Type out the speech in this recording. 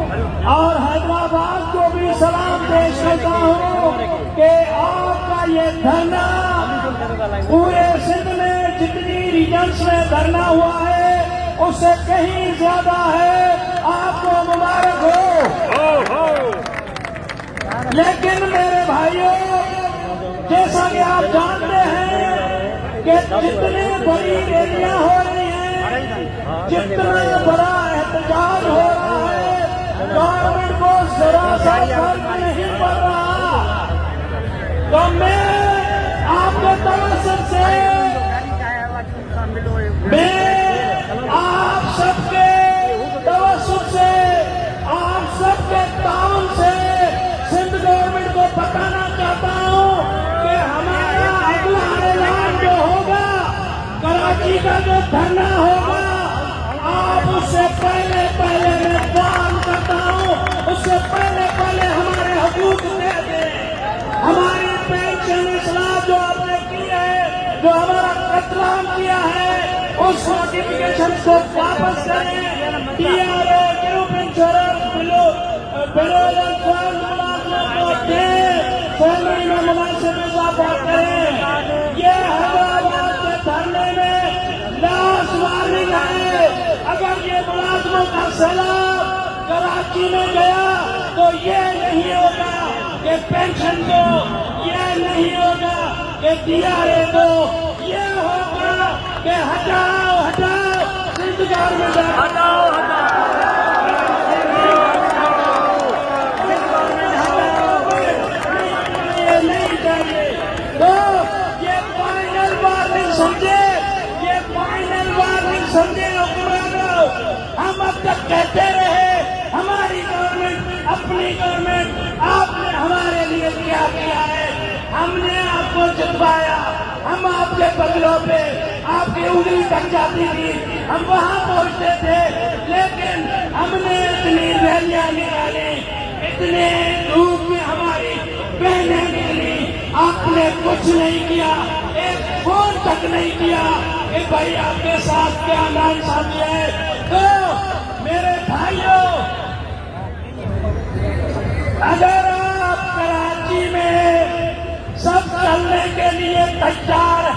और हैदराबाद को भी सलाम पेश करता हूँ कि आपका ये धरना पूरे सिंध में जितनी रीजन्स में धरना हुआ है उससे कहीं ज्यादा है। आपको मुबारक हो। लेकिन मेरे भाइयों, जैसा कि आप जानते हैं कि जितनी बड़ी रैलियां हो रही हैं, जितना बड़ा एहतजाज हो रहा है, गवर्नमेंट को जरा सा फर्क नहीं पड़ रहा। तो मैं आपके तवज्जुह से, मैं आप सबके तवज्जुह से, आप सबके ताउन से सिंध गवर्नमेंट को बताना चाहता हूँ कि हमारा अगला ऐलान जो होगा, कराची का जो धरना होगा, आप उससे पहले मैं वार्न करता हूँ, उससे पहले हमारे हकूक दे दें। हमारी पेंशन इस्लाह जो आपने की है, जो हमारा कत्लाम किया है, उस नोटिफिकेशन को वापस करें। DRA ग्रुप इंश्योरेंस सैलरी में मुनासिब इजाफा करें। ये हैदराबाद के धरने में लास्ट वार्निंग है। अगर ये मुलाजमों का सैलाब कराची में गया तो ये नहीं होगा कि पेंशन दो, ये नहीं होगा कि DRA दो, ये होगा कि हटाओ सिंध गवर्नमेंट हटाओ। ये नहीं चाहिए। तो ये फाइनल वार्निंग समझे, ये फाइनल वार्निंग समझे हुक्मरानों। हम अब तक कहते रहे हमारी गवर्नमेंट, अपनी गवर्नमेंट, आपने हमारे लिए क्या किया है, हमने आपको जितवाया, हम आपके बगलों पे आपकी उंगली तक जाती थी, हम वहां पहुंचते थे, लेकिन हमने इतनी रैलियां निकाली, इतने धूप में हमारी बहनें निकली, आपने कुछ नहीं किया, एक फोन तक नहीं किया कि भाई आपके साथ क्या नाइंसाफी है। तो मेरे भाइयों, अगर आप कराची में सब चलने के लिए तैयार